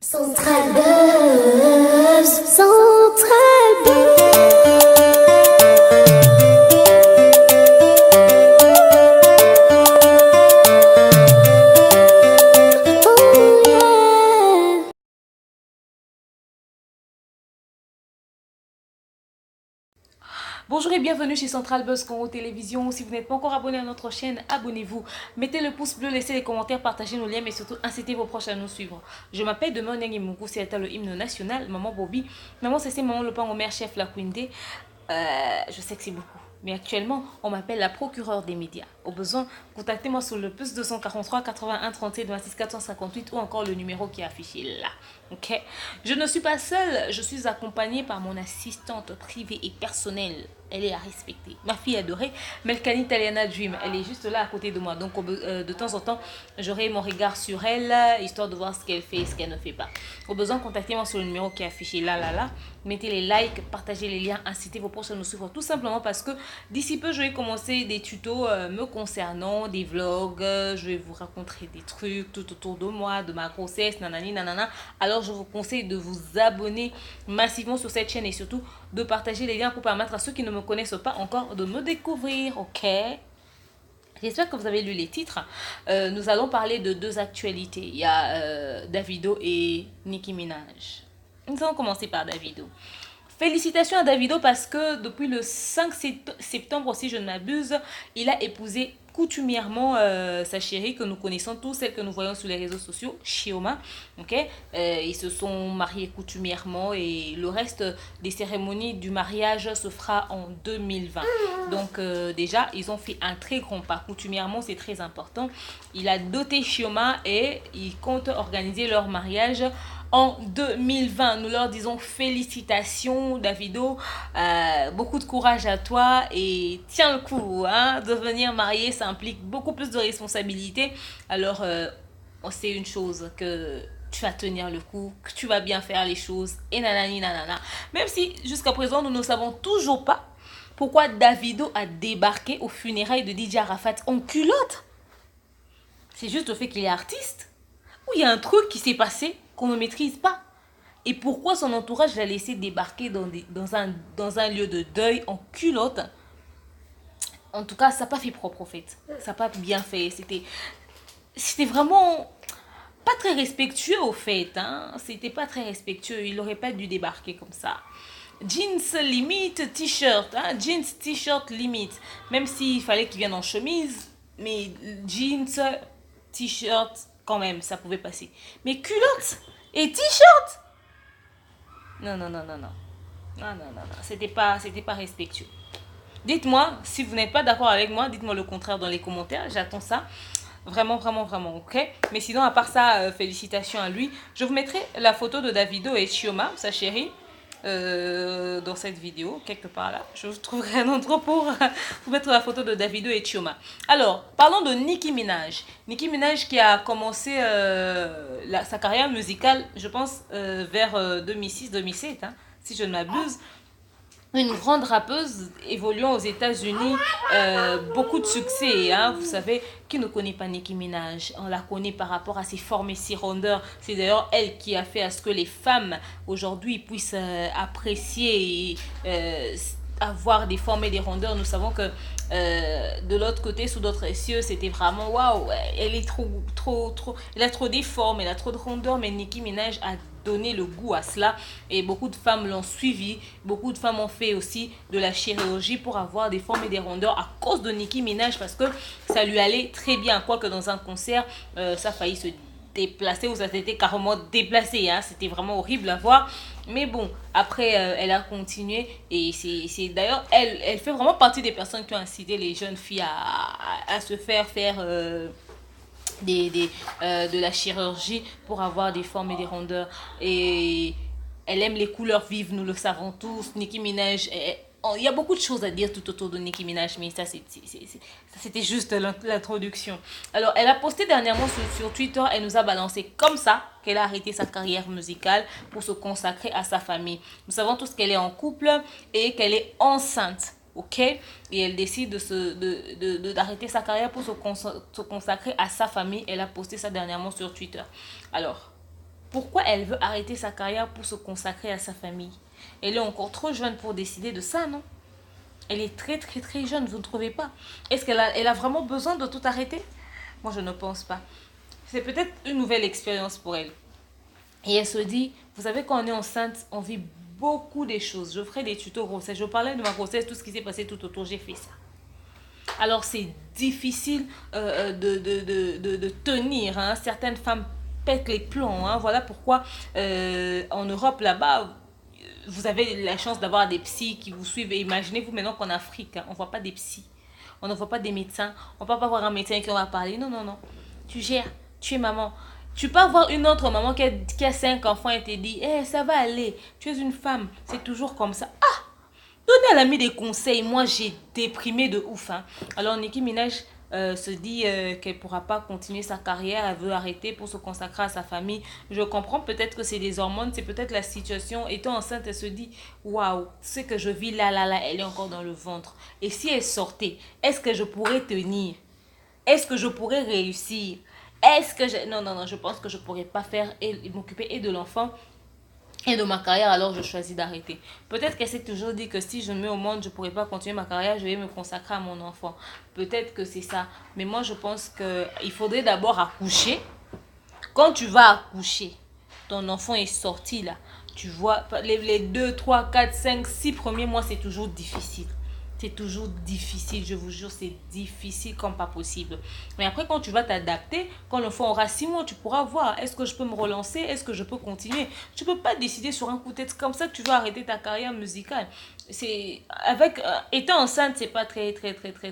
Central Buzz, Central Buzz. Oh yeah. Bonjour et bienvenue chez Central Buzz Congo Télévision. Si vous n'êtes pas encore abonné à notre chaîne, abonnez-vous. Mettez le pouce bleu, laissez les commentaires, partagez nos liens, mais surtout incitez vos proches à nous suivre. Je m'appelle Demain Nyang Moukou, c'est le hymne national. Maman Bobby, maman c'est maman le pan au maire chef la Quinde. Je sais que c'est beaucoup. Mais actuellement, on m'appelle la procureure des médias. Au besoin, contactez-moi sur le plus 243 81 37 26 458 ou encore le numéro qui est affiché là. Ok? Je ne suis pas seule, je suis accompagnée par mon assistante privée et personnelle. Elle est à respecter. Ma fille adorée, Melkani Taliana Dream, elle est juste là à côté de moi. Donc de temps en temps, j'aurai mon regard sur elle, histoire de voir ce qu'elle fait et ce qu'elle ne fait pas. Au besoin, contactez-moi sur le numéro qui est affiché là. Mettez les likes, partagez les liens, incitez vos proches à nous suivre. Tout simplement parce que d'ici peu, je vais commencer des tutos me concernant, des vlogs. Je vais vous raconter des trucs tout autour de moi, de ma grossesse, nanani, nanana. Alors, je vous conseille de vous abonner massivement sur cette chaîne et surtout de partager les liens pour permettre à ceux qui ne me connaissent pas encore de me découvrir, ok? J'espère que vous avez lu les titres. Nous allons parler de deux actualités. Il y a Davido et Nicki Minaj. Nous allons commencer par Davido. Félicitations à Davido parce que depuis le 5 septembre, si je ne m'abuse, il a épousé coutumièrement sa chérie que nous connaissons tous, celle que nous voyons sur les réseaux sociaux, Chioma. Okay? Ils se sont mariés coutumièrement et le reste des cérémonies du mariage se fera en 2020. Donc déjà, ils ont fait un très grand pas. Coutumièrement, c'est très important. Il a doté Chioma et ils comptent organiser leur mariage en 2020. Nous leur disons félicitations Davido, beaucoup de courage à toi et tiens le coup, hein. Devenir marié, ça implique beaucoup plus de responsabilités. Alors c'est une chose que tu vas tenir le coup, que tu vas bien faire les choses et nanani nanana. Même si jusqu'à présent nous ne savons toujours pas pourquoi Davido a débarqué aux funérailles de DJ Arafat en culotte. C'est juste le fait qu'il est artiste ou il y a un truc qui s'est passé qu'on ne maîtrise pas. Et pourquoi son entourage l'a laissé débarquer dans un lieu de deuil en culotte. En tout cas, ça n'a pas fait propre au fait. Ça n'a pas bien fait. C'était vraiment pas très respectueux au fait. Hein. C'était pas très respectueux. Il n'aurait pas dû débarquer comme ça. Jeans limite, t-shirt. Hein. Jeans, t-shirt limite. Même s'il fallait qu'il vienne en chemise. Mais jeans, t-shirt, quand même, ça pouvait passer. Mais culotte et t-shirt. Non. Non. C'était pas respectueux. Dites-moi, si vous n'êtes pas d'accord avec moi, dites-moi le contraire dans les commentaires. J'attends ça. Vraiment, ok? Mais sinon, à part ça, félicitations à lui. Je vous mettrai la photo de Davido et Chioma, sa chérie, dans cette vidéo, quelque part là. Je vous trouverai un endroit pour vous mettre la photo de Davido et Chioma. Alors, parlons de Nicki Minaj. Nicki Minaj qui a commencé sa carrière musicale, je pense, vers 2006-2007, hein, si je ne m'abuse. Une grande rappeuse évoluant aux États-Unis, beaucoup de succès. Hein, vous savez, qui ne connaît pas Nicki Minaj? On la connaît par rapport à ses formes et ses rondeurs. C'est d'ailleurs elle qui a fait à ce que les femmes aujourd'hui puissent apprécier et avoir des formes et des rondeurs. Nous savons que de l'autre côté, sous d'autres cieux, c'était vraiment waouh, elle est trop, elle a trop des formes, elle a trop de rondeurs, mais Nicki Minaj a donné le goût à cela et beaucoup de femmes l'ont suivi. Beaucoup de femmes ont fait aussi de la chirurgie pour avoir des formes et des rondeurs à cause de Nicki Minaj parce que ça lui allait très bien. Quoique dans un concert, ça a failli se déplacer ou ça s'était carrément déplacé. Hein. C'était vraiment horrible à voir. Mais bon, après, elle a continué et c'est d'ailleurs, elle fait vraiment partie des personnes qui ont incité les jeunes filles à se faire de la chirurgie pour avoir des formes et des rondeurs. Et elle aime les couleurs vives, nous le savons tous. Nicki Minaj, il y a beaucoup de choses à dire tout autour de Nicki Minaj, mais ça c'était juste l'introduction. Alors, elle a posté dernièrement sur Twitter, elle nous a balancé comme ça qu'elle a arrêté sa carrière musicale pour se consacrer à sa famille. Nous savons tous qu'elle est en couple et qu'elle est enceinte. Ok, et elle décide d'arrêter sa carrière pour se consacrer à sa famille. Elle a posté ça dernièrement sur Twitter. Alors, Pourquoi elle veut arrêter sa carrière pour se consacrer à sa famille? Elle est encore trop jeune pour décider de ça, non? Elle est très très très jeune, vous ne trouvez pas? Est-ce elle a vraiment besoin de tout arrêter? Moi, je ne pense pas. C'est peut-être une nouvelle expérience pour elle. Et elle se dit, vous savez, quand on est enceinte, on vit beaucoup des choses. Je ferai des tutos grossesse. Je parlais de ma grossesse, tout ce qui s'est passé tout autour, j'ai fait ça. Alors, c'est difficile de tenir. Hein. Certaines femmes pètent les plombs. Hein. Voilà pourquoi en Europe, là-bas, vous avez la chance d'avoir des psys qui vous suivent. Et imaginez-vous maintenant qu'en Afrique, hein, on ne voit pas des psys. On ne voit pas des médecins. On ne peut pas voir un médecin qui va parler. Non, non, non. Tu gères. Tu es maman. Tu peux avoir une autre maman qui a 5 enfants et te dit, hey, ça va aller. Tu es une femme. C'est toujours comme ça. Ah! Donnez à l'ami des conseils. Moi, j'ai déprimé de ouf. Hein. Alors, Nicki Minaj se dit qu'elle ne pourra pas continuer sa carrière. Elle veut arrêter pour se consacrer à sa famille. Je comprends peut-être que c'est des hormones. C'est peut-être la situation. Étant enceinte, elle se dit, waouh, ce que je vis là, elle est encore dans le ventre. Et si elle sortait, est-ce que je pourrais tenir? Est-ce que je pourrais réussir? Est-ce que je... Non, non, non, je pense que je ne pourrais pas faire et m'occuper et de l'enfant et de ma carrière, alors je choisis d'arrêter. Peut-être qu'elle s'est toujours dit que si je me mets au monde, je ne pourrais pas continuer ma carrière, je vais me consacrer à mon enfant. Peut-être que c'est ça. Mais moi, je pense qu'il faudrait d'abord accoucher. Quand tu vas accoucher, ton enfant est sorti là. Tu vois, les 2, 3, 4, 5, 6 premiers mois, c'est toujours difficile. C'est toujours difficile, je vous jure, c'est difficile comme pas possible. Mais après, quand tu vas t'adapter, quand l'enfant aura 6 mois, tu pourras voir, est-ce que je peux me relancer, est-ce que je peux continuer. Tu ne peux pas décider sur un coup de tête comme ça que tu vas arrêter ta carrière musicale. Étant enceinte, c'est pas très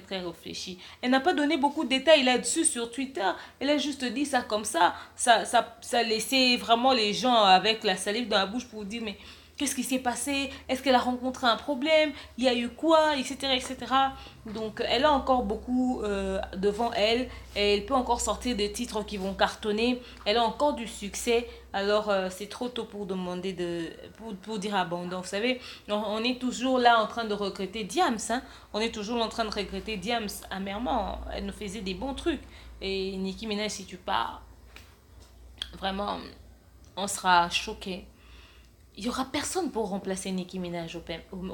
réfléchi. Elle n'a pas donné beaucoup de détails là-dessus sur Twitter. Elle a juste dit ça comme ça. Ça laissait vraiment les gens avec la salive dans la bouche pour dire, mais qu'est-ce qui s'est passé? Est-ce qu'elle a rencontré un problème? Il y a eu quoi? Etc. etc. Donc, elle a encore beaucoup devant elle. Et elle peut encore sortir des titres qui vont cartonner. Elle a encore du succès. Alors, c'est trop tôt pour demander pour dire abandon. Vous savez, on est toujours là en train de regretter Diams. Hein? On est toujours en train de regretter Diams amèrement. Elle nous faisait des bons trucs. Et Nicki Minaj, si tu pars, vraiment, on sera choqués. Il n'y aura personne pour remplacer Nicki Minaj au fait. Il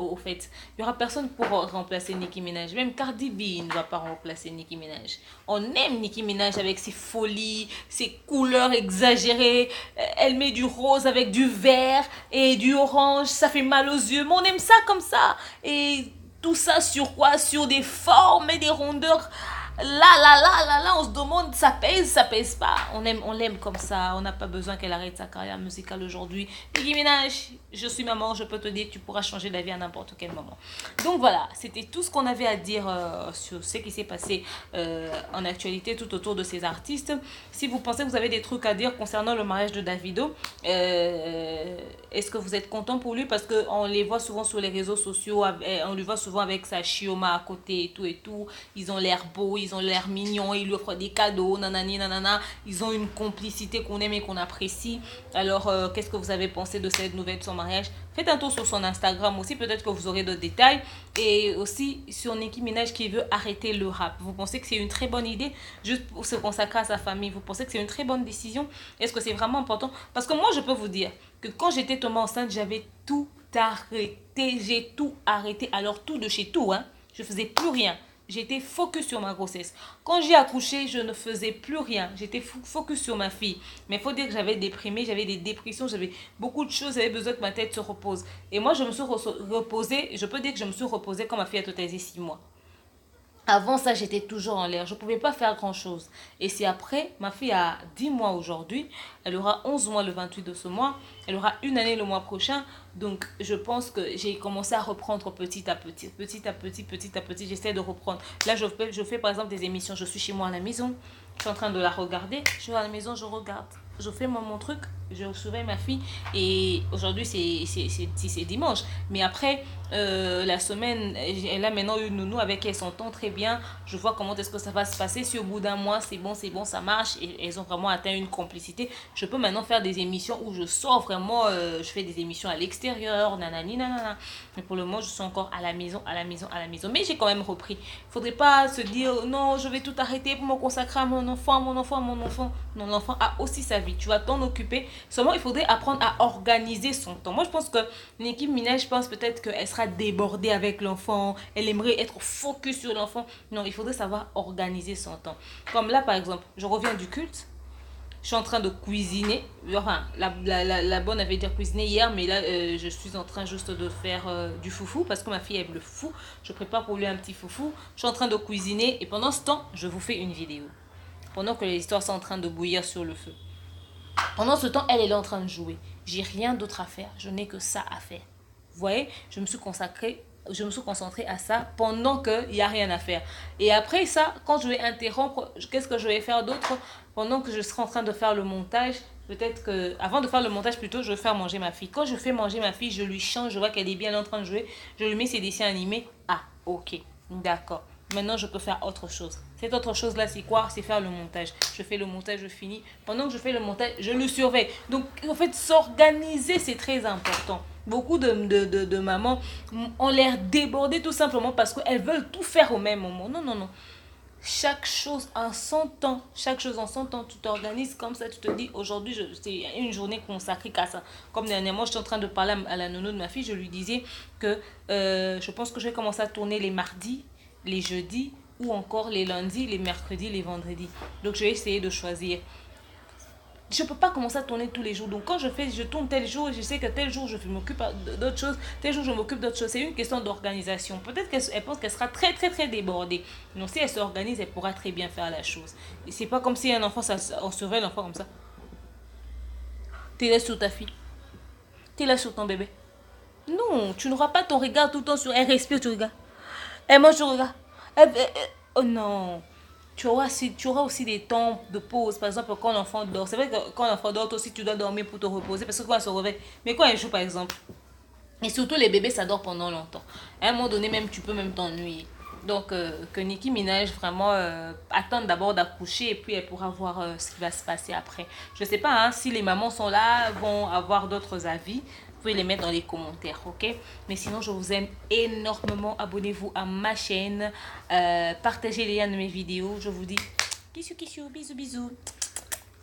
n'y aura personne pour remplacer Nicki Minaj. Même Cardi B ne va pas remplacer Nicki Minaj. On aime Nicki Minaj avec ses folies, ses couleurs exagérées. Elle met du rose avec du vert et du orange. Ça fait mal aux yeux. Mais on aime ça comme ça. Et tout ça sur quoi? Sur des formes et des rondeurs. Là, on se demande, ça pèse pas. On l'aime comme ça. On n'a pas besoin qu'elle arrête sa carrière musicale aujourd'hui. Nicki Minaj, je suis maman, je peux te dire, tu pourras changer d'avis à n'importe quel moment. Donc voilà, c'était tout ce qu'on avait à dire sur ce qui s'est passé en actualité tout autour de ces artistes. Si vous pensez que vous avez des trucs à dire concernant le mariage de Davido, est-ce que vous êtes content pour lui? Parce qu'on les voit souvent sur les réseaux sociaux, on lui voit souvent avec sa chioma à côté et tout. Ils ont l'air beaux, ils ont l'air mignons, ils lui offrent des cadeaux, nanani, nanana. Ils ont une complicité qu'on aime et qu'on apprécie. Alors, qu'est-ce que vous avez pensé de cette nouvelle de son mariage? Faites un tour sur son Instagram aussi, peut-être que vous aurez d'autres détails. Et aussi sur Nicki Minaj qui veut arrêter le rap. Vous pensez que c'est une très bonne idée juste pour se consacrer à sa famille? Vous pensez que c'est une très bonne décision? Est-ce que c'est vraiment important? Parce que moi, je peux vous dire que quand j'étais tombée enceinte, j'avais tout arrêté. J'ai tout arrêté. Alors, tout de chez tout, hein. Je faisais plus rien. J'étais focus sur ma grossesse. Quand j'ai accouché, je ne faisais plus rien. J'étais focus sur ma fille. Mais il faut dire que j'avais déprimé, j'avais des dépressions, j'avais beaucoup de choses, j'avais besoin que ma tête se repose. Et moi, je me suis reposée, je peux dire que je me suis reposée quand ma fille a totalisé 6 mois. Avant ça, j'étais toujours en l'air. Je ne pouvais pas faire grand-chose. Et c'est après, ma fille a 10 mois aujourd'hui. Elle aura 11 mois le 28 de ce mois. Elle aura une année le mois prochain. Donc, je pense que j'ai commencé à reprendre petit à petit. Petit à petit, j'essaie de reprendre. Là, je fais par exemple des émissions. Je suis chez moi à la maison. Je suis en train de la regarder. Je suis à la maison, je regarde. Je fais mon truc. Je surveille ma fille. Et aujourd'hui, c'est dimanche. Mais après, la semaine, elle a maintenant une nounou avec qui elle s'entend très bien. Je vois comment est-ce que ça va se passer. Si au bout d'un mois, c'est bon, ça marche. Et elles ont vraiment atteint une complicité. Je peux maintenant faire des émissions où je sors vraiment. Je fais des émissions à l'extérieur. l'extérieur, nanani, nanana. Mais pour le moment, je suis encore à la maison, à la maison, à la maison. Mais j'ai quand même repris. Il faudrait pas se dire, non, je vais tout arrêter pour me consacrer à mon enfant, à mon enfant, à mon enfant. Non, l'enfant a aussi sa vie. Tu vas t'en occuper. Seulement, il faudrait apprendre à organiser son temps. Moi, je pense que Nicki Minaj, je pense peut-être qu'elle sera débordée avec l'enfant. Elle aimerait être focus sur l'enfant. Non, il faudrait savoir organiser son temps. Comme là, par exemple, je reviens du culte. Je suis en train de cuisiner. Enfin, la bonne avait déjà cuisiné hier, mais là, je suis en train juste de faire du foufou parce que ma fille aime le foufou. Je prépare pour lui un petit foufou. Je suis en train de cuisiner et pendant ce temps, je vous fais une vidéo. Pendant que les histoires sont en train de bouillir sur le feu. Pendant ce temps, elle est là en train de jouer. J'ai rien d'autre à faire. Je n'ai que ça à faire. Vous voyez, je me suis concentrée à ça pendant qu'il n'y a rien à faire. Et après ça, quand je vais interrompre, qu'est-ce que je vais faire d'autre pendant que je serai en train de faire le montage? Peut-être que, avant de faire le montage plutôt, je vais faire manger ma fille. Quand je fais manger ma fille, je lui change, je vois qu'elle est bien en train de jouer, je lui mets ses dessins animés. Ah, ok, d'accord. Maintenant, je peux faire autre chose. Cette autre chose-là, c'est quoi? C'est faire le montage. Je fais le montage, je finis. Pendant que je fais le montage, je le surveille. Donc, en fait, s'organiser, c'est très important. Beaucoup de mamans ont l'air débordées tout simplement parce qu'elles veulent tout faire au même moment. Non, non, non. Chaque chose en son temps. Chaque chose en son temps. Tu t'organises comme ça. Tu te dis, aujourd'hui, c'est une journée consacrée qu'à ça. Comme dernièrement, je suis en train de parler à la nounou de ma fille. Je lui disais que je pense que je vais commencer à tourner les mardis, les jeudis ou encore les lundis, les mercredis, les vendredis. Donc, je vais essayer de choisir. Je ne peux pas commencer à tourner tous les jours. Donc, quand je tourne tel jour, je sais que tel jour, je m'occupe d'autres choses. Tel jour, je m'occupe d'autres choses. C'est une question d'organisation. Peut-être qu'elle pense qu'elle sera très, très, très débordée. Donc, si elle s'organise, elle pourra très bien faire la chose. Et c'est pas comme si un enfant, on surveille l'enfant comme ça. Tu es là sur ta fille. Tu es là sur ton bébé. Non, tu n'auras pas ton regard tout le temps sur elle. Respire, tu regardes. Elle mange, tu regardes. Oh non. Tu auras aussi des temps de pause. Par exemple, quand l'enfant dort. C'est vrai que quand l'enfant dort, toi aussi, tu dois dormir pour te reposer. Parce que quand elle se réveille. Mais quand elle joue, par exemple. Et surtout, les bébés, ça dort pendant longtemps. À un moment donné, même, tu peux même t'ennuyer. Donc, que Nicki Minaj vraiment attende d'abord d'accoucher et puis elle pourra voir ce qui va se passer après. Je ne sais pas hein, si les mamans sont là, vont avoir d'autres avis. Vous pouvez les mettre dans les commentaires, ok? Mais sinon, je vous aime énormément. Abonnez-vous à ma chaîne. Partagez les liens de mes vidéos. Je vous dis kissou kissou, bisous bisous.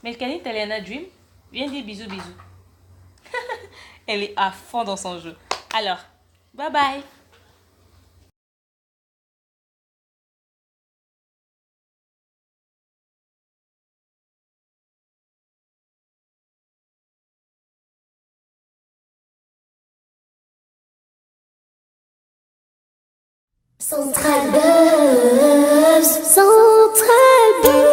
Melkani Taliana Dream, viens dire bisous bisous. Elle est à fond dans son jeu. Alors, bye bye. Central Buzz, Central Buzz.